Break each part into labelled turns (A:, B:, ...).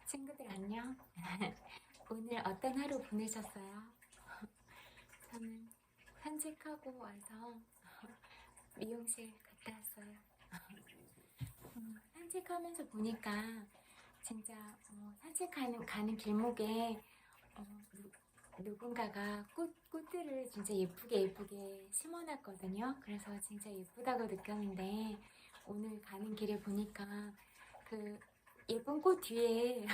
A: 친구들 안녕. 오늘 어떤 하루 보내셨어요? 저는 산책하고 와서 미용실 갔다 왔어요. 산책하면서 보니까 진짜 산책하는 가는 길목에 누군가가 꽃들을 진짜 예쁘게 심어놨거든요. 그래서 진짜 예쁘다고 느꼈는데 오늘 가는 길에 보니까 그 예쁜 꽃 뒤에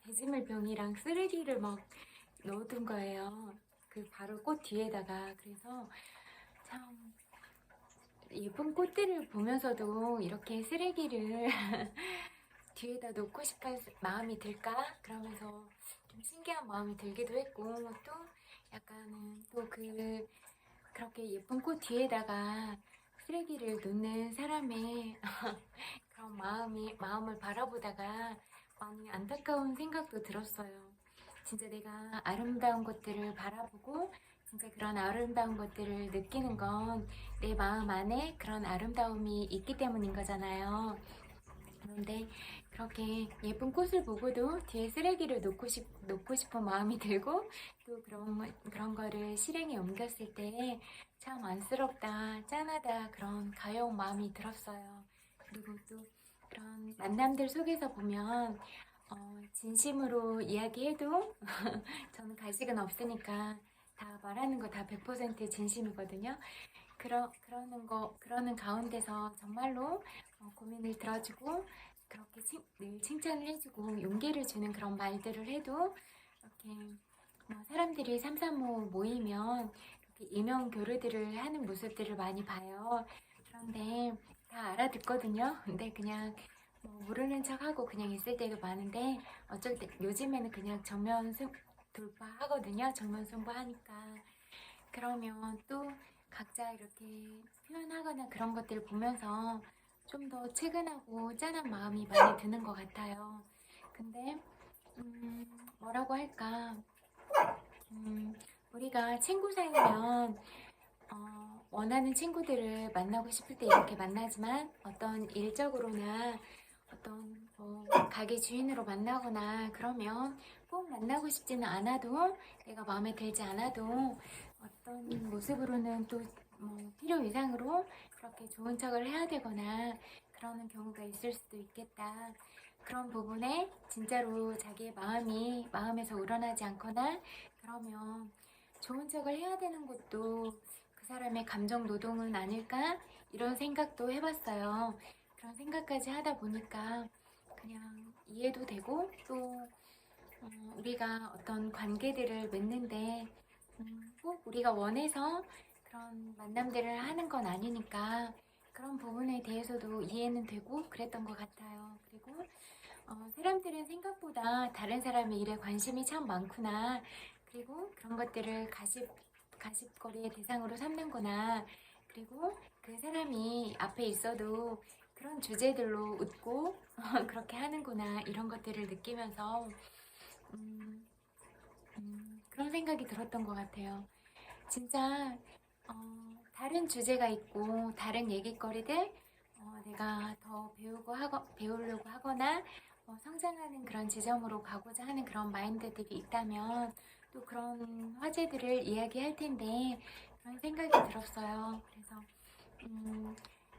A: 배지물병이랑 쓰레기를 막 넣어둔 거예요. 그 바로 꽃 뒤에다가. 그래서 참 예쁜 꽃들을 보면서도 이렇게 쓰레기를 뒤에다 놓고 싶은 마음이 들까? 그러면서 좀 신기한 마음이 들기도 했고, 또 약간은 또 그렇게 예쁜 꽃 뒤에다가 쓰레기를 놓는 사람의 그런 마음을 바라보다가 많이 안타까운 생각도 들었어요. 진짜 내가 아름다운 것들을 바라보고 진짜 그런 아름다운 것들을 느끼는 건 내 마음 안에 그런 아름다움이 있기 때문인 거잖아요. 그런데 그렇게 예쁜 꽃을 보고도 뒤에 쓰레기를 놓고 싶은 마음이 들고 또 그런 거를 실행에 옮겼을 때 참 안쓰럽다, 짠하다 그런 가여운 마음이 들었어요. 그리고 또 그런 만남들 속에서 보면 진심으로 이야기해도 저는 가식은 없으니까 다 말하는 거 다 100% 진심이거든요. 그러는 가운데서 정말로 고민을 들어주고 그렇게 늘 칭찬을 해주고 용기를 주는 그런 말들을 해도 이렇게 사람들이 삼삼오오 모이면 이렇게 이명 교류들을 하는 모습들을 많이 봐요. 그런데 다 알아듣거든요. 근데 그냥 모르는 척하고 그냥 있을 때도 많은데 어쩔 때 요즘에는 그냥 돌파하거든요. 정면 승부하니까. 그러면 또 각자 이렇게 표현하거나 그런 것들을 보면서 좀 더 측은하고 짠한 마음이 많이 드는 것 같아요. 근데 뭐라고 할까? 우리가 친구 사이면 원하는 친구들을 만나고 싶을 때 이렇게 만나지만 어떤 일적으로나 어떤 가게 주인으로 만나거나 그러면 꼭 만나고 싶지는 않아도 내가 마음에 들지 않아도 어떤 모습으로는 또 필요 이상으로 그렇게 좋은 척을 해야 되거나 그러는 경우가 있을 수도 있겠다. 그런 부분에 진짜로 자기의 마음에서 우러나지 않거나 그러면 좋은 척을 해야 되는 것도 그 사람의 감정 노동은 아닐까? 이런 생각도 해봤어요. 그런 생각까지 하다 보니까 그냥 이해도 되고 또 우리가 어떤 관계들을 맺는데 꼭 우리가 원해서 그런 만남들을 하는 건 아니니까 그런 부분에 대해서도 이해는 되고 그랬던 것 같아요. 그리고 사람들은 생각보다 다른 사람의 일에 관심이 참 많구나. 그리고 그런 것들을 가십거리의 대상으로 삼는구나. 그리고 그 사람이 앞에 있어도 그런 주제들로 웃고 그렇게 하는구나. 이런 것들을 느끼면서 음, 그런 생각이 들었던 것 같아요. 진짜 다른 주제가 있고 다른 얘기거리들 내가 더 배우려고 하거나 성장하는 그런 지점으로 가고자 하는 그런 마인드들이 있다면 또 그런 화제들을 이야기할 텐데 그런 생각이 들었어요. 그래서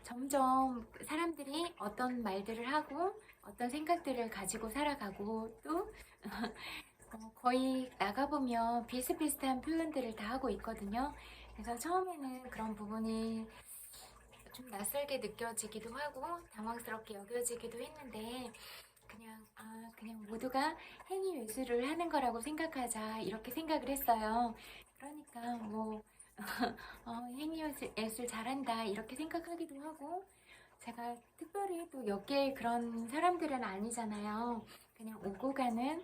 A: 점점 사람들이 어떤 말들을 하고 어떤 생각들을 가지고 살아가고 또 거의 나가보면 비슷비슷한 표현들을 다 하고 있거든요. 그래서 처음에는 그런 부분이 좀 낯설게 느껴지기도 하고 당황스럽게 여겨지기도 했는데 그냥 모두가 행위 외수를 하는 거라고 생각하자 이렇게 생각을 했어요. 그러니까 행위 예술 잘한다 이렇게 생각하기도 하고 제가 특별히 또 엮일 그런 사람들은 아니잖아요. 그냥 오고 가는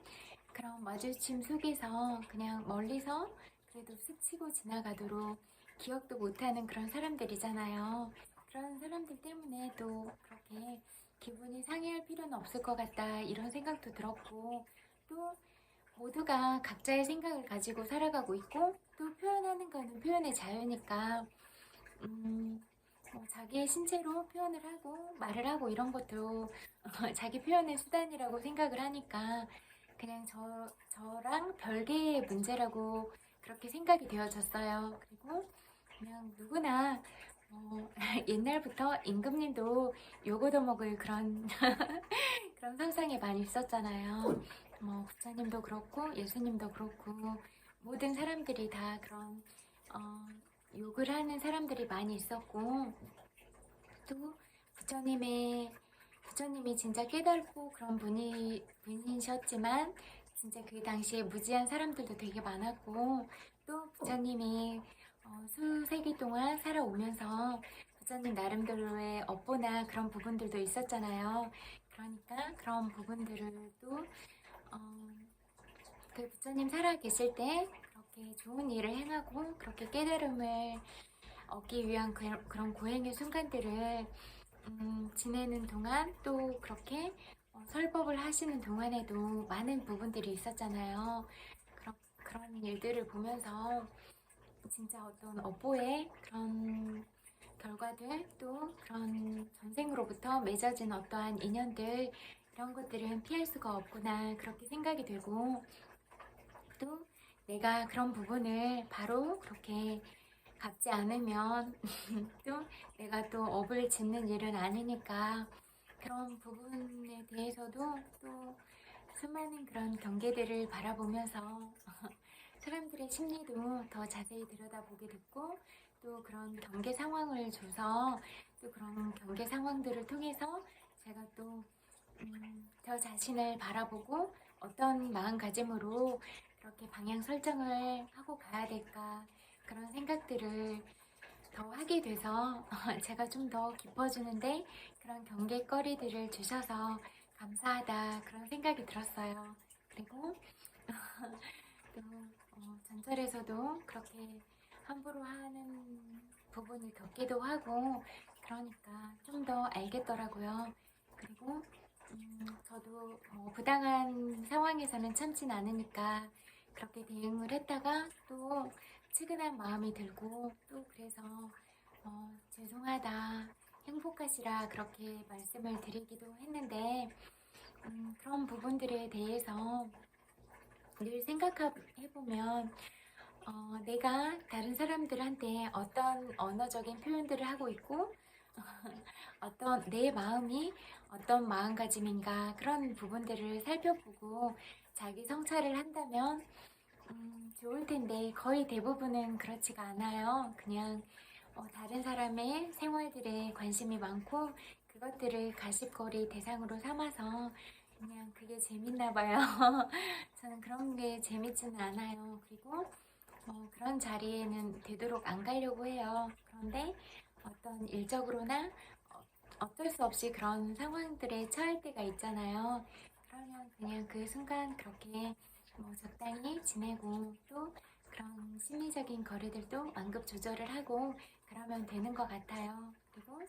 A: 그런 마주침 속에서 그냥 멀리서 그래도 스치고 지나가도록 기억도 못하는 그런 사람들이잖아요. 그런 사람들 때문에 또 그렇게 기분이 상해할 필요는 없을 것 같다 이런 생각도 들었고 또 모두가 각자의 생각을 가지고 살아가고 있고 또 표현하는 거는 표현의 자유니까 뭐 자기의 신체로 표현을 하고 말을 하고 이런 것도 자기 표현의 수단이라고 생각을 하니까 그냥 저랑 별개의 문제라고 그렇게 생각이 되어졌어요. 그리고 그냥 누구나 옛날부터 임금님도 요거도 먹을 그런 그런 상상이 많이 있었잖아요. 뭐 부처님도 그렇고 예수님도 그렇고 모든 사람들이 다 그런 어, 욕을 하는 사람들이 많이 있었고 또 부처님이 진짜 깨달고 그런 분이셨지만 진짜 그 당시에 무지한 사람들도 되게 많았고 또 부처님이 수세기 동안 살아오면서 부처님 나름대로의 업보나 그런 부분들도 있었잖아요. 그러니까 그런 부분들을 또 그 부처님 살아 계실 때 그렇게 좋은 일을 행하고 그렇게 깨달음을 얻기 위한 그런 고행의 순간들을 지내는 동안 또 그렇게 설법을 하시는 동안에도 많은 부분들이 있었잖아요. 그런 일들을 보면서 진짜 어떤 업보의 그런 결과들 또 그런 전생으로부터 맺어진 어떠한 인연들 이런 것들은 피할 수가 없구나 그렇게 생각이 되고 또 내가 그런 부분을 바로 그렇게 갚지 않으면 또 내가 또 업을 짓는 일은 아니니까 그런 부분에 대해서도 또 수많은 그런 경계들을 바라보면서 사람들의 심리도 더 자세히 들여다보게 됐고 또 그런 경계 상황을 줘서 또 그런 경계 상황들을 통해서 제가 또 저 자신을 바라보고 어떤 마음가짐으로 그렇게 방향 설정을 하고 가야 될까 그런 생각들을 더 하게 돼서 제가 좀 더 깊어지는데 그런 경계거리들을 주셔서 감사하다 그런 생각이 들었어요. 그리고 또 전철에서도 그렇게 함부로 하는 부분을 겪기도 하고 그러니까 좀 더 알겠더라고요. 그리고 저도 부당한 상황에서는 참진 않으니까 그렇게 대응을 했다가 또 측은한 마음이 들고 또 그래서 죄송하다 행복하시라 그렇게 말씀을 드리기도 했는데 그런 부분들에 대해서 늘 생각해보면 내가 다른 사람들한테 어떤 언어적인 표현들을 하고 있고 어떤 내 마음이 어떤 마음가짐인가 그런 부분들을 살펴보고 자기 성찰을 한다면 좋을 텐데 거의 대부분은 그렇지가 않아요. 그냥 다른 사람의 생활들에 관심이 많고 그것들을 가십거리 대상으로 삼아서 그냥 그게 재밌나 봐요. 저는 그런 게 재밌지는 않아요. 그리고 그런 자리에는 되도록 안 가려고 해요. 그런데 어떤 일적으로나 어쩔 수 없이 그런 상황들에 처할 때가 있잖아요. 그러면 그냥 그 순간 그렇게 적당히 지내고 또 그런 심리적인 거리들도 완급 조절을 하고 그러면 되는 것 같아요. 그리고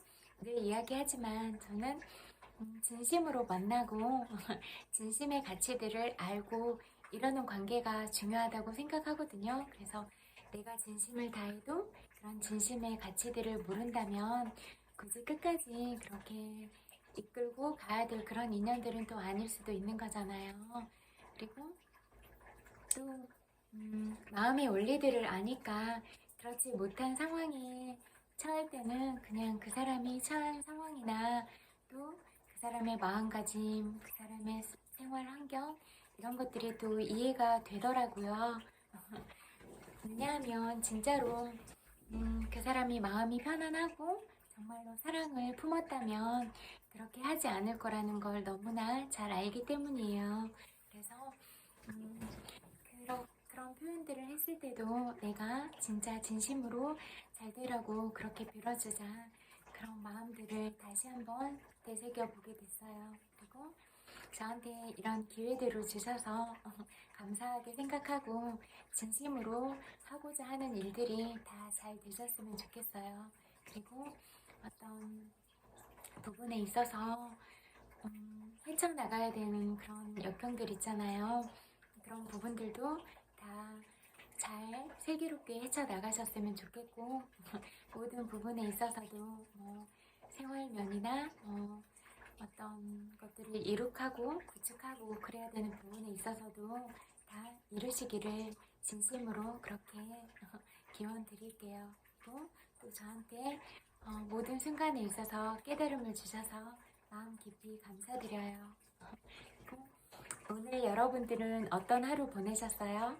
A: 늘 이야기하지만 저는 진심으로 만나고 진심의 가치들을 알고 이러는 관계가 중요하다고 생각하거든요. 그래서 내가 진심을 다해도 그런 진심의 가치들을 모른다면 굳이 끝까지 그렇게 이끌고 가야 될 그런 인연들은 또 아닐 수도 있는 거잖아요. 그리고 또 마음의 원리들을 아니까 그렇지 못한 상황에 처할 때는 그냥 그 사람이 처한 상황이나 또 그 사람의 마음가짐, 그 사람의 생활 환경 이런 것들이 또 이해가 되더라고요. 왜냐하면 진짜로 그 사람이 마음이 편안하고 정말로 사랑을 품었다면 그렇게 하지 않을 거라는 걸 너무나 잘 알기 때문이에요. 그래서 그런 표현들을 했을 때도 내가 진짜 진심으로 잘 되라고 그렇게 빌어주자 그런 마음들을 다시 한번 되새겨보게 됐어요. 그리고 저한테 이런 기회들을 주셔서 감사하게 생각하고 진심으로 하고자 하는 일들이 다 잘 되셨으면 좋겠어요. 그리고 어떤 부분에 있어서 헤쳐나가야 되는 그런 역경들 있잖아요. 그런 부분들도 다 잘 슬기롭게 헤쳐나가셨으면 좋겠고 모든 부분에 있어서도 생활면이나 어떤 것들을 이룩하고 구축하고 그래야 되는 부분에 있어서도 다 이루시기를 진심으로 그렇게 기원 드릴게요. 그리고 또 저한테 모든 순간에 있어서 깨달음을 주셔서 마음 깊이 감사드려요. 오늘 여러분들은 어떤 하루 보내셨어요?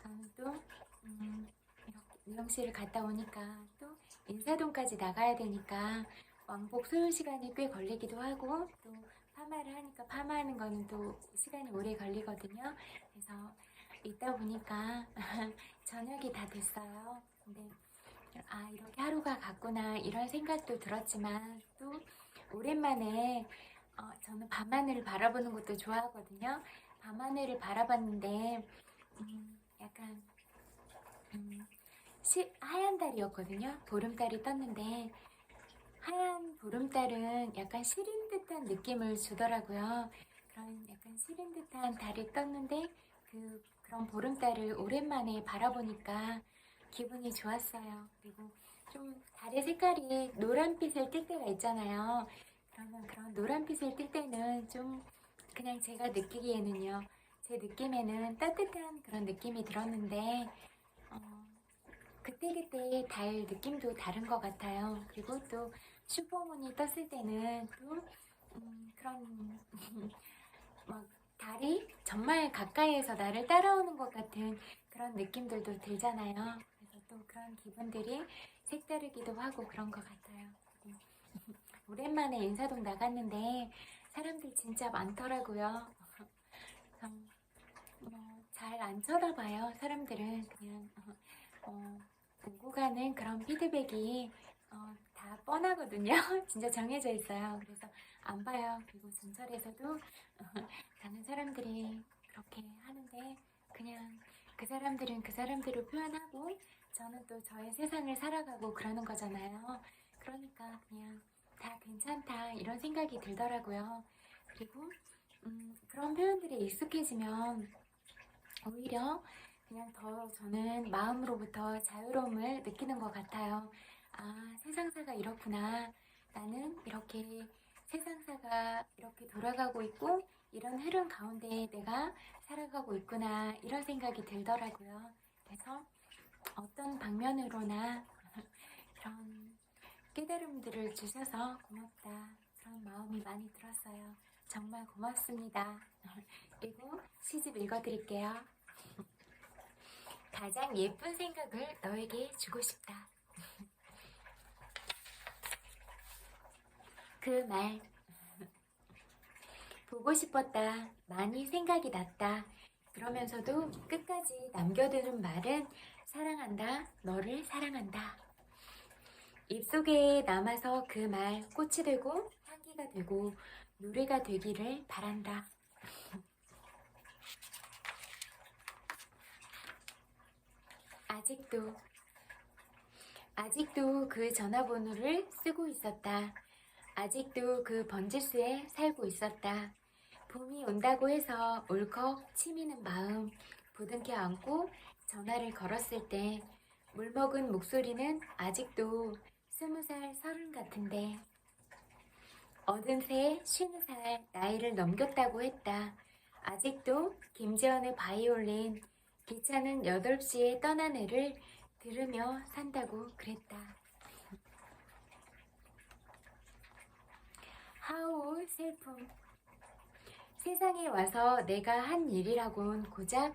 A: 저는 또 이렇게 미용실을 갔다 오니까 또 인사동까지 나가야 되니까 왕복 소요 시간이 꽤 걸리기도 하고 또 파마를 하니까 파마하는 거는 또 시간이 오래 걸리거든요. 그래서 있다 보니까 저녁이 다 됐어요. 근데 이렇게 하루가 갔구나 이런 생각도 들었지만 또 오랜만에 저는 밤하늘을 바라보는 것도 좋아하거든요. 밤하늘을 바라봤는데 약간 하얀 달이었거든요. 보름달이 떴는데 하얀 보름달은 약간 시린 듯한 느낌을 주더라고요. 그런 약간 시린 듯한 달이 떴는데 그런 보름달을 오랜만에 바라보니까 기분이 좋았어요. 그리고 좀 달의 색깔이 노란빛을 띌 때가 있잖아요. 그러면 그런 노란빛을 띌 때는 좀 그냥 제가 느끼기에는요. 제 느낌에는 따뜻한 그런 느낌이 들었는데 그때그때 달 느낌도 다른 것 같아요. 그리고 또 슈퍼문이 떴을 때는 또 그런 막 달이 정말 가까이에서 나를 따라오는 것 같은 그런 느낌들도 들잖아요. 그래서 또 그런 기분들이 색다르기도 하고 그런 것 같아요. 오랜만에 인사동 나갔는데 사람들 진짜 많더라고요. 잘 안 쳐다봐요. 사람들은 그냥 오고 가는 그런 피드백이 다 뻔하거든요. 진짜 정해져 있어요. 그래서 안 봐요. 그리고 전철에서도 다른 사람들이 그렇게 하는데 그냥 그 사람들은 그 사람대로 표현하고 저는 또 저의 세상을 살아가고 그러는 거잖아요. 그러니까 그냥 다 괜찮다 이런 생각이 들더라고요. 그리고 그런 표현들에 익숙해지면 오히려 그냥 더 저는 마음으로부터 자유로움을 느끼는 것 같아요. 세상사가 이렇구나. 나는 이렇게 세상사가 이렇게 돌아가고 있고 이런 흐름 가운데 내가 살아가고 있구나 이런 생각이 들더라고요. 그래서 어떤 방면으로나 그런 깨달음들을 주셔서 고맙다 그런 마음이 많이 들었어요. 정말 고맙습니다. 그리고 시집 읽어드릴게요. 가장 예쁜 생각을 너에게 주고 싶다. 그 말 보고 싶었다. 많이 생각이 났다. 그러면서도 끝까지 남겨두는 말은 사랑한다. 너를 사랑한다. 입속에 남아서 그 말 꽃이 되고 향기가 되고 노래가 되기를 바란다. 아직도 그 전화번호를 쓰고 있었다. 아직도 그 번지수에 살고 있었다. 봄이 온다고 해서 울컥 치미는 마음 부둥켜 안고 전화를 걸었을 때 물먹은 목소리는 아직도 20살 30 같은데 어느새 50살 나이를 넘겼다고 했다. 아직도 김재원의 바이올린 기차는 8시에 떠난 애를 들으며 산다고 그랬다. 하우 슬픔. 세상에 와서 내가 한 일이라곤 고작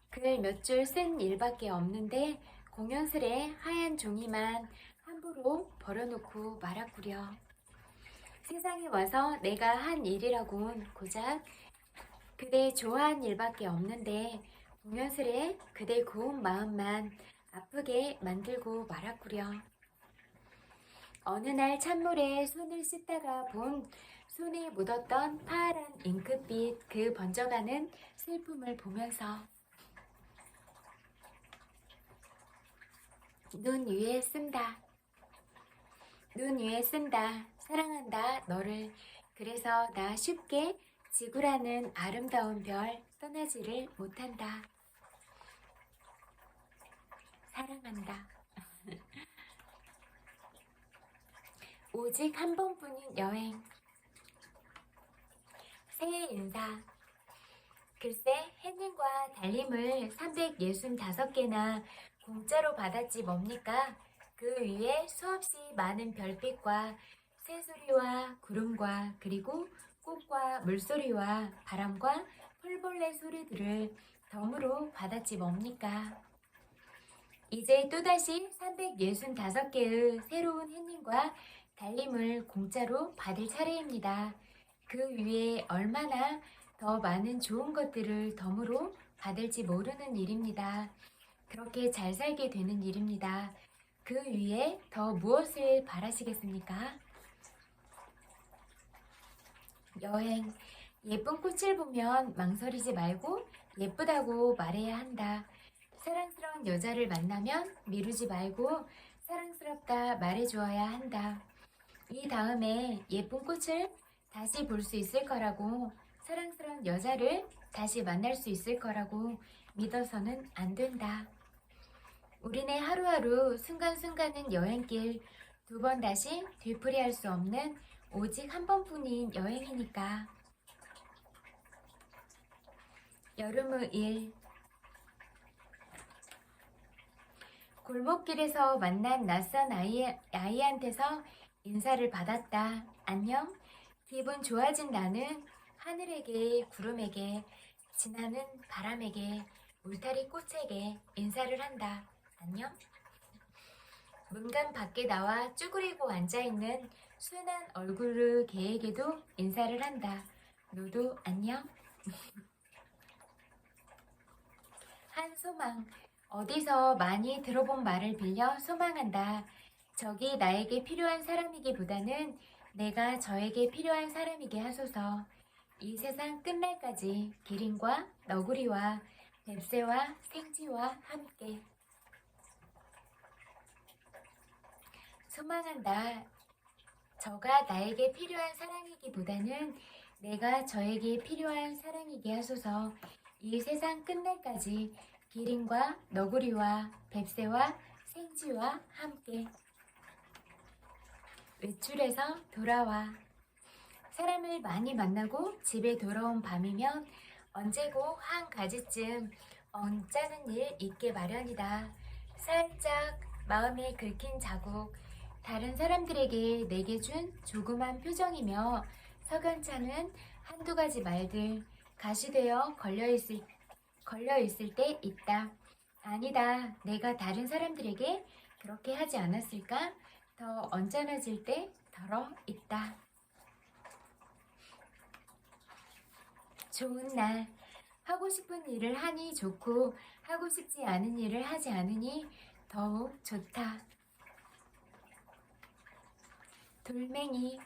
A: 글 몇 줄 쓴 일밖에 없는데 공연스레 하얀 종이만 함부로 버려놓고 말았구려. 세상에 와서 내가 한 일이라곤 고작 그대 좋아한 일밖에 없는데 공연스레 그대 고운 마음만 아프게 만들고 말았구려. 어느 날 찬물에 손을 씻다가 본 손에 묻었던 파란 잉크빛 그 번져가는 슬픔을 보면서 눈 위에 쓴다. 눈 위에 쓴다. 사랑한다 너를. 그래서 나 쉽게 지구라는 아름다운 별 떠나지를 못한다. 사랑한다. 오직 한 번뿐인 여행. 새해 인사. 글쎄 햇님과 달님을 365개나 공짜로 받았지 뭡니까? 그 위에 수없이 많은 별빛과 새소리와 구름과 그리고 꽃과 물소리와 바람과 풀벌레 소리들을 덤으로 받았지 뭡니까? 이제 또다시 365개의 새로운 햇님과 달님을 공짜로 받을 차례입니다. 그 위에 얼마나 더 많은 좋은 것들을 덤으로 받을지 모르는 일입니다. 그렇게 잘 살게 되는 일입니다. 그 위에 더 무엇을 바라시겠습니까? 여행. 예쁜 꽃을 보면 망설이지 말고 예쁘다고 말해야 한다. 사랑스러운 여자를 만나면 미루지 말고 사랑스럽다 말해주어야 한다. 이 다음에 예쁜 꽃을 다시 볼 수 있을 거라고, 사랑스러운 여자를 다시 만날 수 있을 거라고 믿어서는 안 된다. 우리네 하루하루 순간순간은 여행길, 두 번 다시 되풀이할 수 없는 오직 한 번뿐인 여행이니까. 여름의 일. 골목길에서 만난 낯선 아이한테서 인사를 받았다. 안녕? 기분 좋아진 나는 하늘에게, 구름에게, 지나는 바람에게, 울타리 꽃에게 인사를 한다. 안녕? 문간 밖에 나와 쭈그리고 앉아있는 순한 얼굴의 개에게도 인사를 한다. 너도 안녕? 한 소망. 어디서 많이 들어본 말을 빌려 소망한다. 적이 나에게 필요한 사람이기보다는 내가 저에게 필요한 사람이게 하소서. 이 세상 끝날까지 기린과 너구리와 뱁새와 생쥐와 함께. 소망한다. 저가 나에게 필요한 사랑이기보다는 내가 저에게 필요한 사랑이게 하소서. 이 세상 끝날까지 기린과 너구리와 뱁새와 생쥐와 함께. 외출해서 돌아와. 사람을 많이 만나고 집에 돌아온 밤이면 언제고 한 가지쯤 언짢은 일 있게 마련이다. 살짝 마음에 긁힌 자국, 다른 사람들에게 내게 준 조그만 표정이며 석연찮은 한두 가지 말들, 가시되어 걸려있을 때 있다. 아니다, 내가 다른 사람들에게 그렇게 하지 않았을까? 더 언짢아질 때 덜어 있다. 좋은 날. 하고 싶은 일을 하니 좋고 하고 싶지 않은 일을 하지 않으니 더욱 좋다. 돌멩이.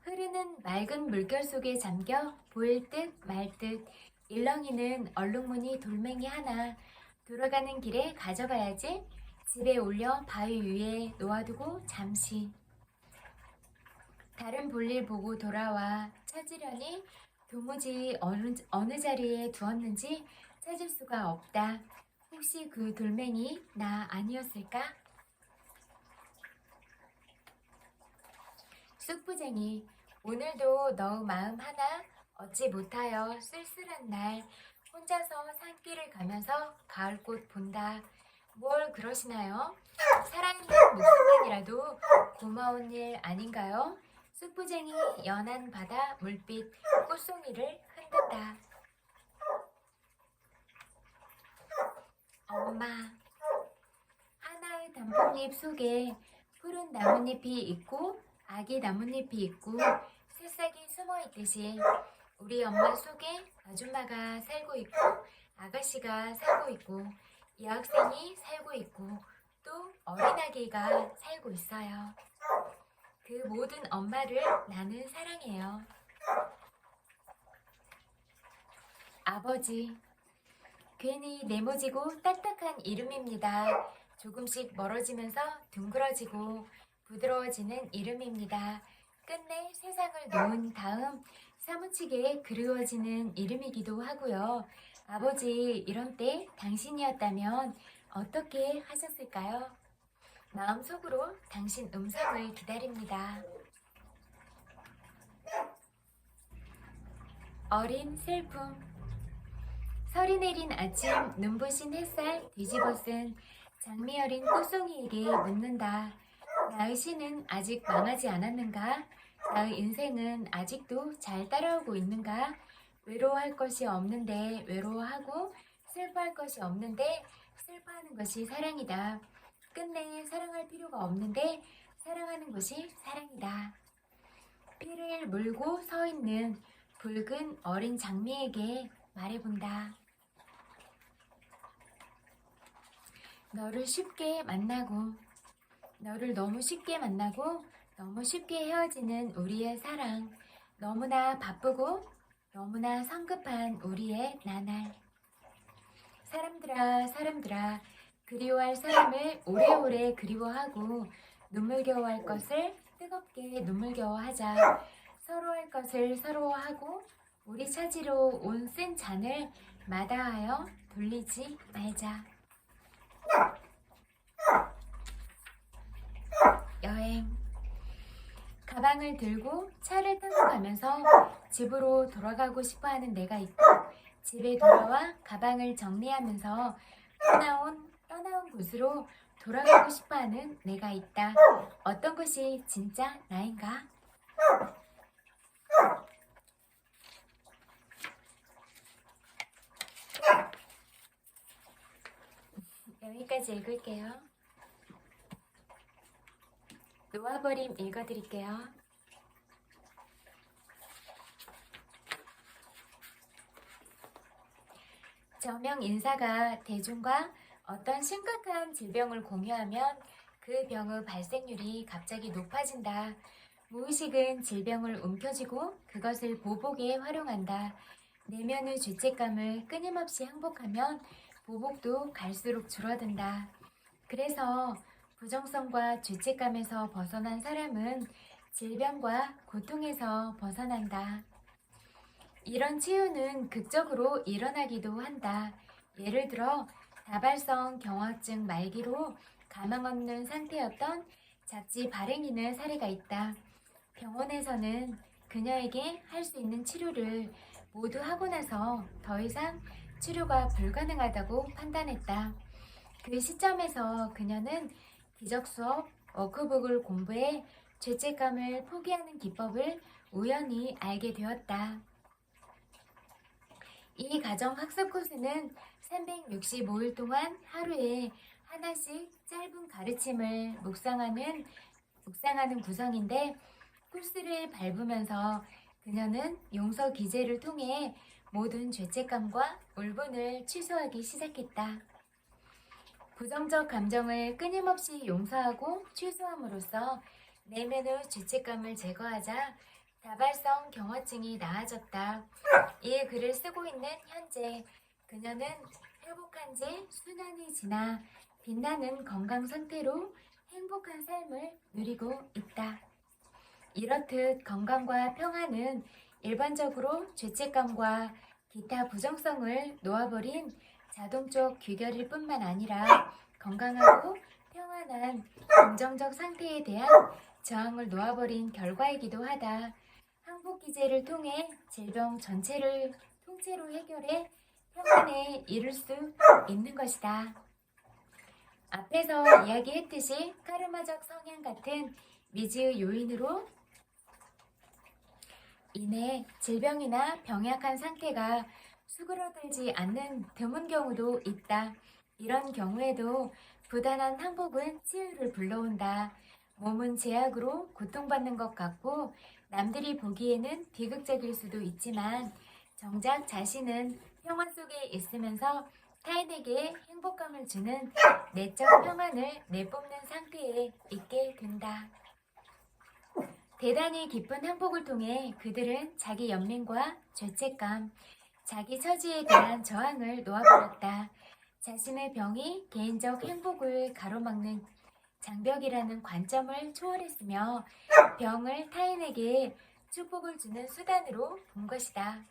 A: 흐르는 맑은 물결 속에 잠겨 보일 듯 말 듯 일렁이는 얼룩무늬 돌멩이 하나. 돌아가는 길에 가져가야지. 집에 올려 바위 위에 놓아두고 잠시. 다른 볼일 보고 돌아와 찾으려니 도무지 어느 자리에 두었는지 찾을 수가 없다. 혹시 그 돌멩이 나 아니었을까? 쑥부쟁이. 오늘도 너 마음 하나 얻지 못하여 쓸쓸한 날 혼자서 산길을 가면서 가을꽃 본다. 뭘 그러시나요? 살아있는 목숨만이라도 고마운 일 아닌가요? 쑥부쟁이 연한 바다 물빛 꽃송이를 흔든다. 엄마. 하나의 단풍잎 속에 푸른 나뭇잎이 있고 아기 나뭇잎이 있고 새싹이 숨어있듯이 우리 엄마 속에 아줌마가 살고 있고 아가씨가 살고 있고 여학생이 살고 있고 또 어린아기가 살고 있어요. 그 모든 엄마를 나는 사랑해요. 아버지. 괜히 네모지고 딱딱한 이름입니다. 조금씩 멀어지면서 둥그러지고 부드러워지는 이름입니다. 끝내 세상을 놓은 다음 사무치게 그리워지는 이름이기도 하고요. 아버지, 이런 때 당신이었다면 어떻게 하셨을까요? 마음속으로 당신 음성을 기다립니다. 어린 슬픔. 설이 내린 아침 눈부신 햇살 뒤집어 쓴 장미 어린 꽃송이에게 묻는다. 나의 시는 아직 망하지 않았는가? 나의 인생은 아직도 잘 따라오고 있는가? 외로워할 것이 없는데 외로워하고 슬퍼할 것이 없는데 슬퍼하는 것이 사랑이다. 끝내 사랑할 필요가 없는데 사랑하는 것이 사랑이다. 피를 물고 서 있는 붉은 어린 장미에게 말해본다. 너를 쉽게 만나고, 너를 너무 쉽게 만나고 너무 쉽게 헤어지는 우리의 사랑, 너무나 바쁘고 너무나 성급한 우리의 나날. 사람들아, 사람들아, 그리워할 사람을 오래오래 그리워하고 눈물겨워할 것을 뜨겁게 눈물겨워하자. 서로할 것을 서러워하고 우리 차지로 온 쓴 잔을 마다하여 돌리지 말자. 여행. 가방을 들고 차를 타고 가면서 집으로 돌아가고 싶어하는 내가 있고, 집에 돌아와 가방을 정리하면서 떠나온 곳으로 돌아가고 싶어하는 내가 있다. 어떤 것이 진짜 나인가? 여기까지 읽을게요. 놓아버림 읽어드릴게요. 저명 인사가 대중과 어떤 심각한 질병을 공유하면 그 병의 발생률이 갑자기 높아진다. 무의식은 질병을 움켜쥐고 그것을 보복에 활용한다. 내면의 죄책감을 끊임없이 항복하면 보복도 갈수록 줄어든다. 그래서 부정성과 죄책감에서 벗어난 사람은 질병과 고통에서 벗어난다. 이런 치유는 극적으로 일어나기도 한다. 예를 들어 다발성 경화증 말기로 가망 없는 상태였던 잡지 발행인의 사례가 있다. 병원에서는 그녀에게 할 수 있는 치료를 모두 하고 나서 더 이상 치료가 불가능하다고 판단했다. 그 시점에서 그녀는 기적 수업, 워크북을 공부해 죄책감을 포기하는 기법을 우연히 알게 되었다. 이 가정 학습 코스는 365일 동안 하루에 하나씩 짧은 가르침을 묵상하는 구성인데, 코스를 밟으면서 그녀는 용서 기제를 통해 모든 죄책감과 울분을 취소하기 시작했다. 부정적 감정을 끊임없이 용서하고 취소함으로써 내면의 죄책감을 제거하자 다발성 경화증이 나아졌다. 이 글을 쓰고 있는 현재 그녀는 회복한 지 수년이 지나 빛나는 건강 상태로 행복한 삶을 누리고 있다. 이렇듯 건강과 평안은 일반적으로 죄책감과 기타 부정성을 놓아버린 자동적 귀결일 뿐만 아니라 건강하고 평안한 긍정적 상태에 대한 저항을 놓아버린 결과이기도 하다. 항복 기제를 통해 질병 전체를 통째로 해결해 평안에 이룰 수 있는 것이다. 앞에서 이야기했듯이 카르마적 성향 같은 미지의 요인으로 인해 질병이나 병약한 상태가 수그러들지 않는 드문 경우도 있다. 이런 경우에도 부단한 항복은 치유를 불러온다. 몸은 제약으로 고통받는 것 같고 남들이 보기에는 비극적일 수도 있지만 정작 자신은 평화 속에 있으면서 타인에게 행복감을 주는 내적 평안을 내뿜는 상태에 있게 된다. 대단히 깊은 항복을 통해 그들은 자기 연민과 죄책감, 자기 처지에 대한 저항을 놓아버렸다. 자신의 병이 개인적 행복을 가로막는 장벽이라는 관점을 초월했으며 병을 타인에게 축복을 주는 수단으로 본 것이다.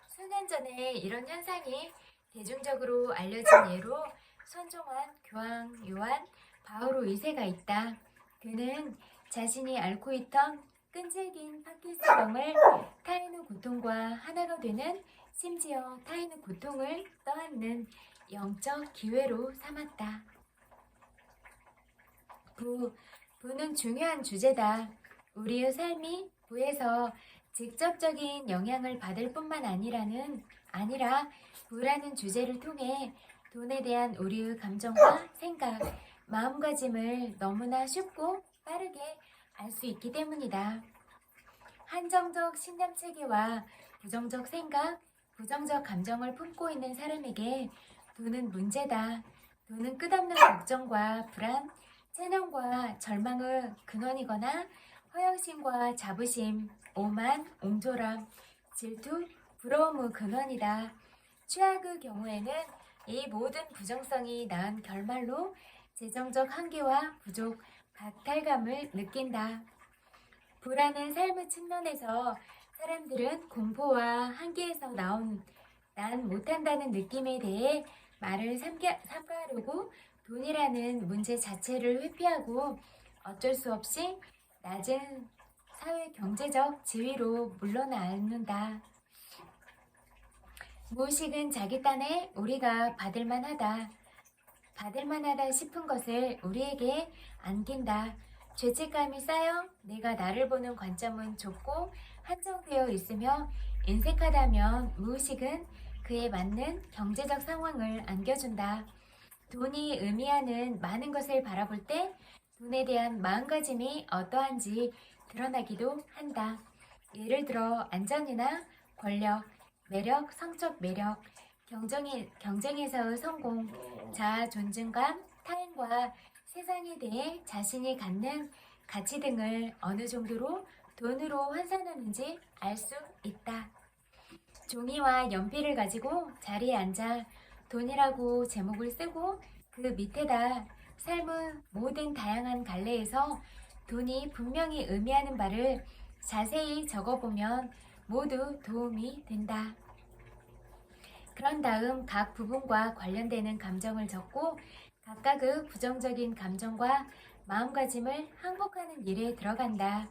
A: 수년 전에 이런 현상이 대중적으로 알려진 예로 선종한 교황 요한 바오로 2세가 있다. 그는 자신이 앓고 있던 끈질긴 파킨슨병을 타인의 고통과 하나가 되는, 심지어 타인의 고통을 떠안는 영적 기회로 삼았다. 부는 중요한 주제다. 우리의 삶이 부에서 직접적인 영향을 받을 뿐만 아니라 부라는 주제를 통해 돈에 대한 우리의 감정과 생각, 마음가짐을 너무나 쉽고 빠르게 알 수 있기 때문이다. 한정적 신념 체계와 부정적 생각, 부정적 감정을 품고 있는 사람에게 돈은 문제다. 돈은 끝없는 걱정과 불안, 체념과 절망의 근원이거나 허영심과 자부심, 오만, 옹졸함, 질투, 부러움의 근원이다. 최악의 경우에는 이 모든 부정성이 낳은 결말로 재정적 한계와 부족, 박탈감을 느낀다. 부라는 삶의 측면에서 사람들은 공포와 한계에서 나온 난 못한다는 느낌에 대해 말을 삼가하려고 돈이라는 문제 자체를 회피하고 어쩔 수 없이 낮은 사회 경제적 지위로 물러나는다. 무의식은 자기 딴에 우리가 받을만하다 싶은 것을 우리에게 안긴다. 죄책감이 쌓여 내가 나를 보는 관점은 좁고 한정되어 있으며 인색하다면 무의식은 그에 맞는 경제적 상황을 안겨준다. 돈이 의미하는 많은 것을 바라볼 때 돈에 대한 마음가짐이 어떠한지 드러나기도 한다. 예를 들어 안전이나 권력, 매력, 성적 매력, 경쟁에서의 성공, 자아 존중감, 타인과 세상에 대해 자신이 갖는 가치 등을 어느 정도로 돈으로 환산하는지 알 수 있다. 종이와 연필을 가지고 자리에 앉아 돈이라고 제목을 쓰고 그 밑에다 삶의 모든 다양한 갈래에서 돈이 분명히 의미하는 바를 자세히 적어보면 모두 도움이 된다. 그런 다음 각 부분과 관련되는 감정을 적고 각각의 부정적인 감정과 마음가짐을 항복하는 일에 들어간다.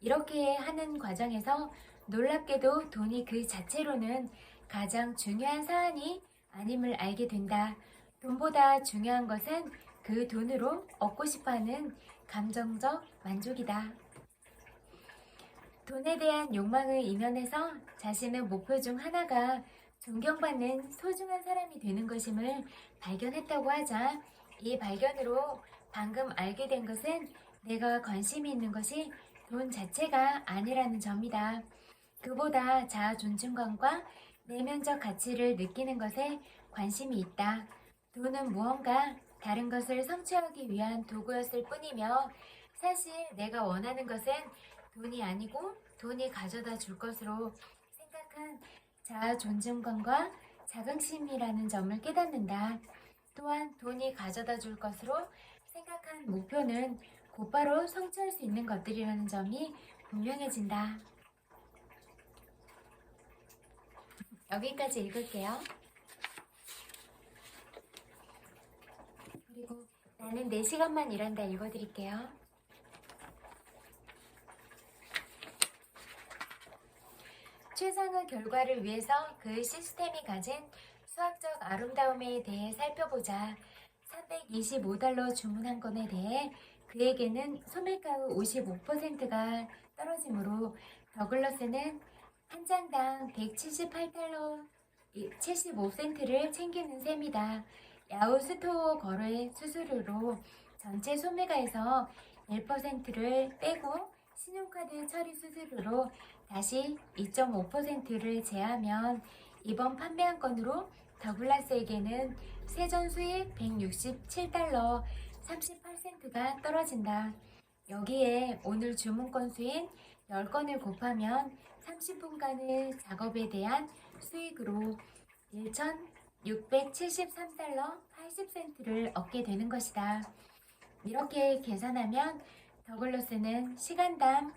A: 이렇게 하는 과정에서 놀랍게도 돈이 그 자체로는 가장 중요한 사안이 아님을 알게 된다. 돈보다 중요한 것은 그 돈으로 얻고 싶어하는 감정적 만족이다. 돈에 대한 욕망의 이면에서 자신의 목표 중 하나가 존경받는 소중한 사람이 되는 것임을 발견했다고 하자, 이 발견으로 방금 알게 된 것은 내가 관심이 있는 것이 돈 자체가 아니라는 점이다. 그보다 자아 존중감과 내면적 가치를 느끼는 것에 관심이 있다. 돈은 무언가 다른 것을 성취하기 위한 도구였을 뿐이며 사실 내가 원하는 것은 돈이 아니고 돈이 가져다 줄 것으로 생각한 자아 존중감과 자긍심이라는 점을 깨닫는다. 또한 돈이 가져다 줄 것으로 생각한 목표는 곧바로 성취할 수 있는 것들이라는 점이 분명해진다. 여기까지 읽을게요. 그리고 나는 4시간만 일한다 읽어드릴게요. 최상의 결과를 위해서 그 시스템이 가진 수학적 아름다움에 대해 살펴보자. 325달러 주문한 건에 대해 그에게는 소매가의 55%가 떨어지므로 더글러스는 한 장당 178달러 75센트를 챙기는 셈이다. 야후 스토어 거래 수수료로 전체 소매가에서 1%를 빼고 신용카드 처리 수수료로 다시 2.5%를 제하면 이번 판매한 건으로 더글라스에게는 세전 수익 167달러 38센트가 떨어진다. 여기에 오늘 주문 건수인 10건을 곱하면 30분간의 작업에 대한 수익으로 1,673달러 80센트를 얻게 되는 것이다. 이렇게 계산하면 더글러스는 시간당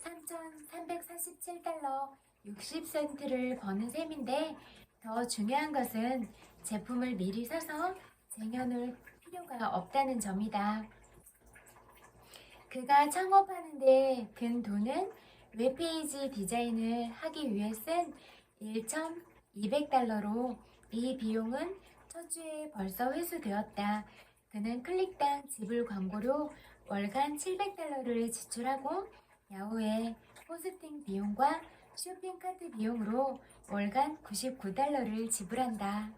A: 3,347달러 60센트를 버는 셈인데 더 중요한 것은 제품을 미리 사서 쟁여놓을 필요가 없다는 점이다. 그가 창업하는데 든 돈은 웹페이지 디자인을 하기 위해 쓴 1,200달러로 이 비용은 첫 주에 벌써 회수되었다. 그는 클릭당 지불 광고료 월간 700달러를 지출하고 야후에 포스팅 비용과 쇼핑 카트 비용으로 월간 99달러를 지불한다.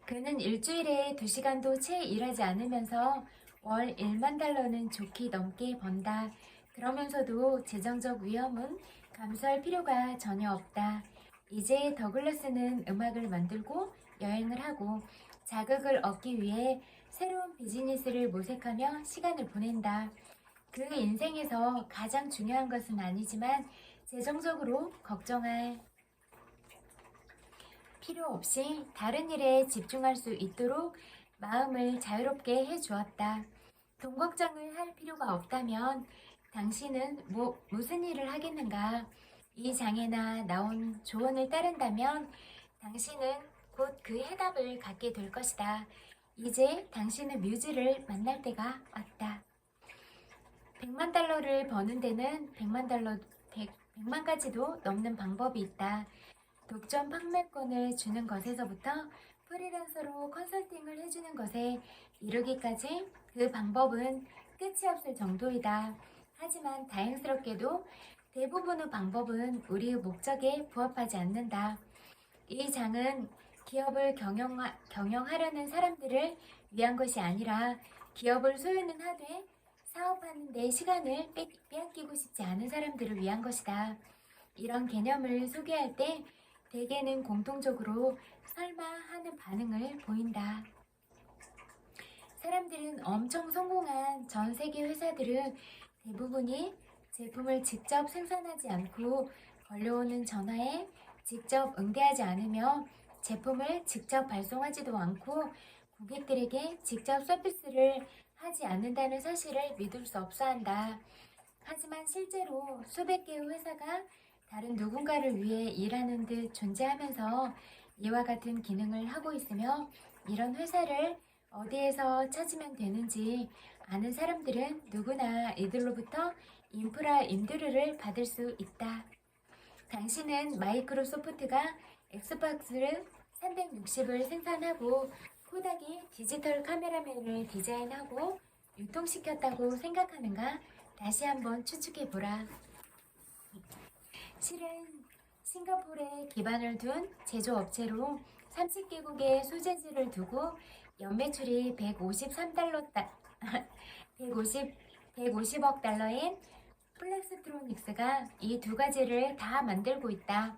A: 그는 일주일에 2시간도 채 일하지 않으면서 월 1만 달러는 좋게 넘게 번다. 그러면서도 재정적 위험은 감수할 필요가 전혀 없다. 이제 더글라스는 음악을 만들고 여행을 하고 자극을 얻기 위해 새로운 비즈니스를 모색하며 시간을 보낸다. 그 인생에서 가장 중요한 것은 아니지만 재정적으로 걱정할 필요 없이 다른 일에 집중할 수 있도록 마음을 자유롭게 해주었다. 돈 걱정을 할 필요가 없다면 당신은 무슨 일을 하겠는가? 이 장에나 나온 조언을 따른다면 당신은 곧 그 해답을 갖게 될 것이다. 이제 당신은 뮤즈를 만날 때가 왔다. 100만 달러를 버는 데는 100만 가지도 넘는 방법이 있다. 독점 판매권을 주는 것에서부터 프리랜서로 컨설팅을 해주는 것에 이르기까지 그 방법은 끝이 없을 정도이다. 하지만 다행스럽게도 대부분의 방법은 우리의 목적에 부합하지 않는다. 이 장은 기업을 경영하려는 사람들을 위한 것이 아니라 기업을 소유는 하되 사업하는 데 시간을 빼앗기고 싶지 않은 사람들을 위한 것이다. 이런 개념을 소개할 때 대개는 공통적으로 설마 하는 반응을 보인다. 사람들은 엄청 성공한 전 세계 회사들은 대부분이 제품을 직접 생산하지 않고 걸려오는 전화에 직접 응대하지 않으며 제품을 직접 발송하지도 않고 고객들에게 직접 서비스를 하지 않는다는 사실을 믿을 수 없어 한다. 하지만 실제로 수백 개의 회사가 다른 누군가를 위해 일하는 듯 존재하면서 이와 같은 기능을 하고 있으며 이런 회사를 어디에서 찾으면 되는지 아는 사람들은 누구나 이들로부터 인프라 임대료를 받을 수 있다. 당신은 마이크로소프트가 엑스박스 360을 생산하고 코닥이 디지털 카메라맨을 디자인하고 유통시켰다고 생각하는가? 다시 한번 추측해보라. 실은 싱가포르에 기반을 둔 제조업체로 30개국의 소재지를 두고 연매출이 150억 달러인 플렉스트로닉스가 이 두 가지를 다 만들고 있다.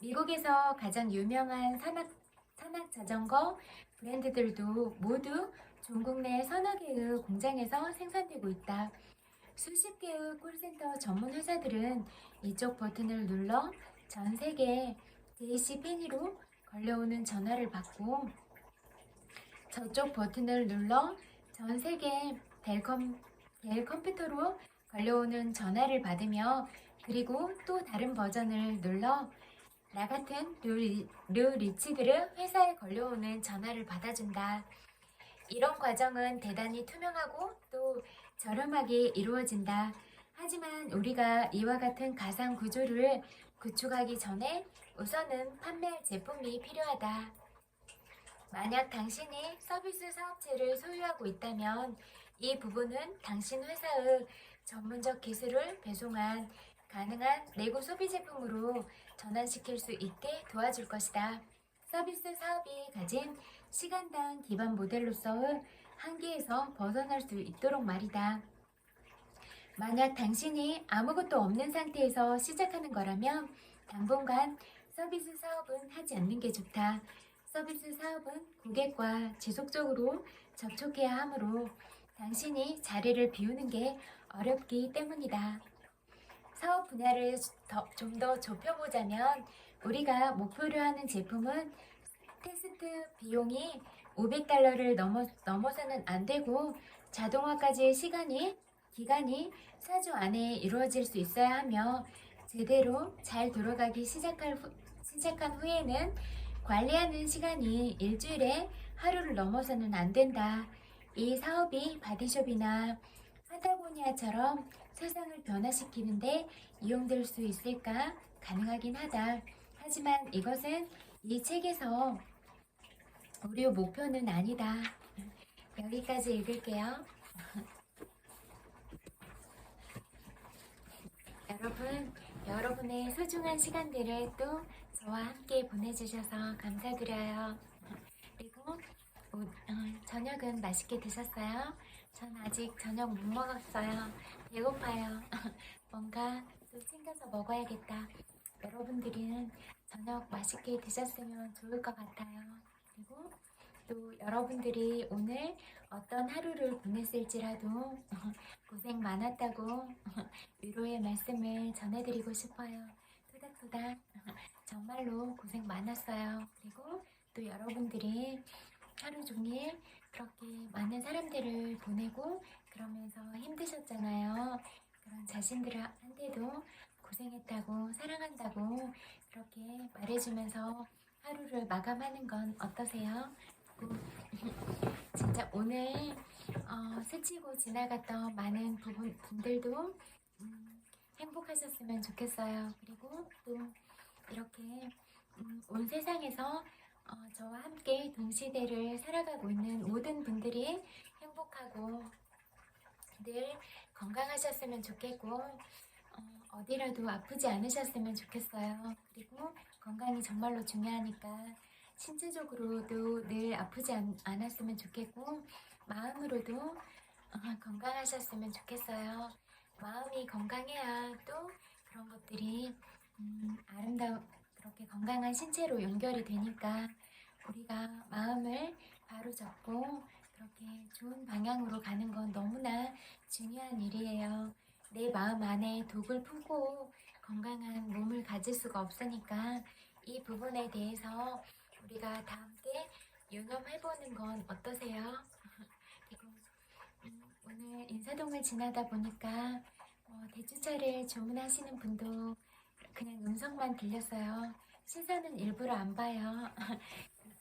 A: 미국에서 가장 유명한 산악 자전거 브랜드들도 모두 중국 내 서너 개의 공장에서 생산되고 있다. 수십 개의 콜센터 전문 회사들은 이쪽 버튼을 눌러 전 세계 JCPenney로 걸려오는 전화를 받고 저쪽 버튼을 눌러 전 세계 델 컴퓨터로 걸려오는 전화를 받으며 그리고 또 다른 버전을 눌러 나 같은 르 리치들의 회사에 걸려오는 전화를 받아준다. 이런 과정은 대단히 투명하고 또 저렴하게 이루어진다. 하지만 우리가 이와 같은 가상 구조를 구축하기 전에 우선은 판매할 제품이 필요하다. 만약 당신이 서비스 사업체를 소유하고 있다면 이 부분은 당신 회사의 전문적 기술을 배송한 가능한 내구 소비 제품으로 전환시킬 수 있게 도와줄 것이다. 서비스 사업이 가진 시간당 기반 모델로서의 한계에서 벗어날 수 있도록 말이다. 만약 당신이 아무것도 없는 상태에서 시작하는 거라면 당분간 서비스 사업은 하지 않는 게 좋다. 서비스 사업은 고객과 지속적으로 접촉해야 하므로 당신이 자리를 비우는 게 어렵기 때문이다. 사업 분야를 좀 더 좁혀보자면 우리가 목표로 하는 제품은 테스트 비용이 500달러를 넘어서는 안 되고 자동화까지의 기간이 4주 안에 이루어질 수 있어야 하며 제대로 잘 돌아가기 시작한 후에는 관리하는 시간이 일주일에 하루를 넘어서는 안 된다. 이 사업이 바디숍이나 파타고니아처럼 세상을 변화시키는데 이용될 수 있을까? 가능하긴 하다. 하지만 이것은 이 책에서 우리 목표는 아니다. 여기까지 읽을게요. 여러분, 여러분의 소중한 시간들을 또 저와 함께 보내주셔서 감사드려요. 그리고 저녁은 맛있게 드셨어요? 전 아직 저녁 못 먹었어요. 배고파요. 뭔가 또 챙겨서 먹어야겠다. 여러분들은 저녁 맛있게 드셨으면 좋을 것 같아요. 그리고 또 여러분들이 오늘 어떤 하루를 보냈을지라도 고생 많았다고 위로의 말씀을 전해드리고 싶어요. 토닥토닥 정말로 고생 많았어요. 그리고 또 여러분들이 하루 종일 그렇게 많은 사람들을 보내고 그러면서 힘드셨잖아요. 그런 자신들한테도 고생했다고 사랑한다고 그렇게 말해주면서 하루를 마감하는 건 어떠세요? 그리고 진짜 오늘 스치고 지나갔던 많은 분들도 행복하셨으면 좋겠어요. 그리고 또 이렇게 온 세상에서 저와 함께 동시대를 살아가고 있는 모든 분들이 행복하고 늘 건강하셨으면 좋겠고 어디라도 아프지 않으셨으면 좋겠어요. 그리고 건강이 정말로 중요하니까 신체적으로도 늘 아프지 않았으면 좋겠고 마음으로도 건강하셨으면 좋겠어요. 마음이 건강해야 또 그런 것들이 그렇게 건강한 신체로 연결이 되니까 우리가 마음을 바로 잡고 그렇게 좋은 방향으로 가는 건 너무나 중요한 일이에요. 내 마음 안에 독을 품고 건강한 몸을 가질 수가 없으니까 이 부분에 대해서 우리가 다 함께 유념해보는 건 어떠세요? 그리고 오늘 인사동을 지나다 보니까 대추차를 주문하시는 분도 그냥 음성만 들렸어요. 시선은 일부러 안 봐요.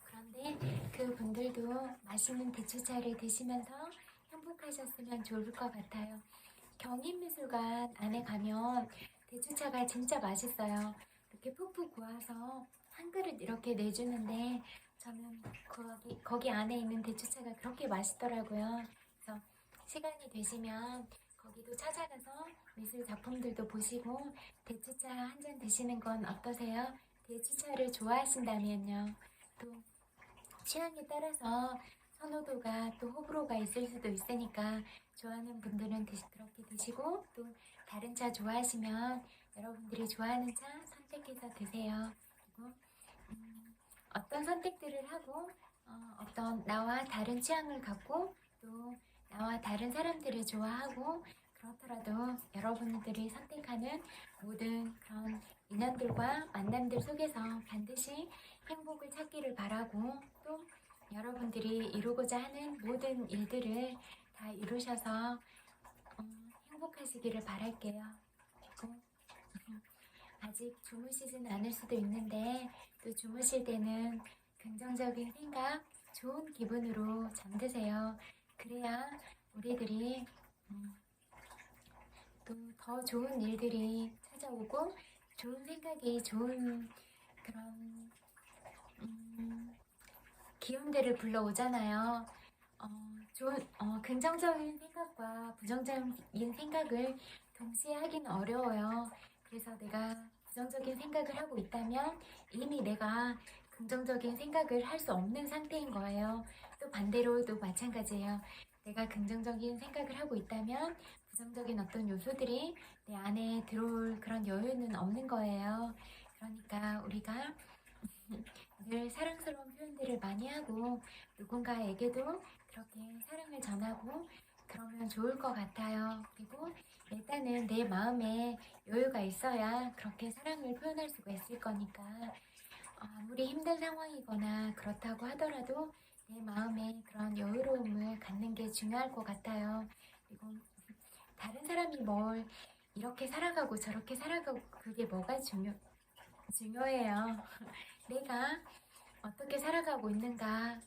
A: 그런데 그 분들도 맛있는 대추차를 드시면서 행복하셨으면 좋을 것 같아요. 경인미술관 안에 가면 대추차가 진짜 맛있어요. 이렇게 푹푹 구워서 한 그릇 이렇게 내주는데 저는 거기 안에 있는 대추차가 그렇게 맛있더라고요. 그래서 시간이 되시면 거기도 찾아가서 미술 작품들도 보시고 대추차 한 잔 드시는 건 어떠세요? 대추차를 좋아하신다면요. 또 취향에 따라서 선호도가 또 호불호가 있을 수도 있으니까 좋아하는 분들은 그렇게 드시고 또 다른 차 좋아하시면 여러분들이 좋아하는 차 선택해서 드세요. 그리고 어떤 선택들을 하고 어떤 나와 다른 취향을 갖고 또 나와 다른 사람들을 좋아하고 그렇더라도 여러분들이 선택하는 모든 그런 인연들과 만남들 속에서 반드시 행복을 찾기를 바라고 또 여러분들이 이루고자 하는 모든 일들을 다 이루셔서 행복하시기를 바랄게요. 그리고 아직 주무시진 않을 수도 있는데 또 주무실 때는 긍정적인 생각, 좋은 기분으로 잠드세요. 그래야 우리들이 또 더 좋은 일들이 찾아오고 좋은 생각이 좋은 그런 기운들을 불러오잖아요. 긍정적인 생각과 부정적인 생각을 동시에 하기는 어려워요. 그래서 내가 부정적인 생각을 하고 있다면 이미 내가 긍정적인 생각을 할 수 없는 상태인 거예요. 또 반대로도 마찬가지예요. 내가 긍정적인 생각을 하고 있다면 부정적인 어떤 요소들이 내 안에 들어올 그런 여유는 없는 거예요. 그러니까 우리가 늘 사랑스러운 표현들을 많이 하고 누군가에게도 그렇게 사랑을 전하고 그러면 좋을 것 같아요. 그리고 일단은 내 마음에 여유가 있어야 그렇게 사랑을 표현할 수가 있을 거니까 아무리 힘든 상황이거나 그렇다고 하더라도 내 마음에 그런 여유로움을 갖는 게 중요할 것 같아요. 그리고 다른 사람이 뭘 이렇게 살아가고 저렇게 살아가고 그게 뭐가 중요해요. 내가 어떻게 살아가고 있는가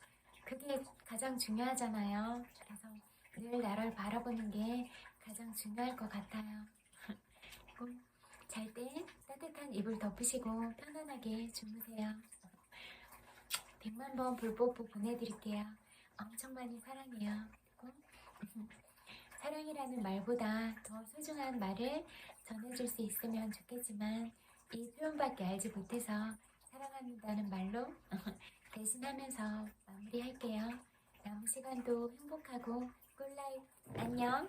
A: 그게 가장 중요하잖아요. 그래서 늘 나를 바라보는 게 가장 중요할 것 같아요. 잘 때 따뜻한 이불 덮으시고 편안하게 주무세요. 100만 번 불뽀뽀 보내드릴게요. 엄청 많이 사랑해요. 그리고 사랑이라는 말보다 더 소중한 말을 전해줄 수 있으면 좋겠지만 이 표현밖에 알지 못해서 사랑한다는 말로 대신하면서 마무리할게요. 남은 시간도 행복하고 꿀라이프 안녕.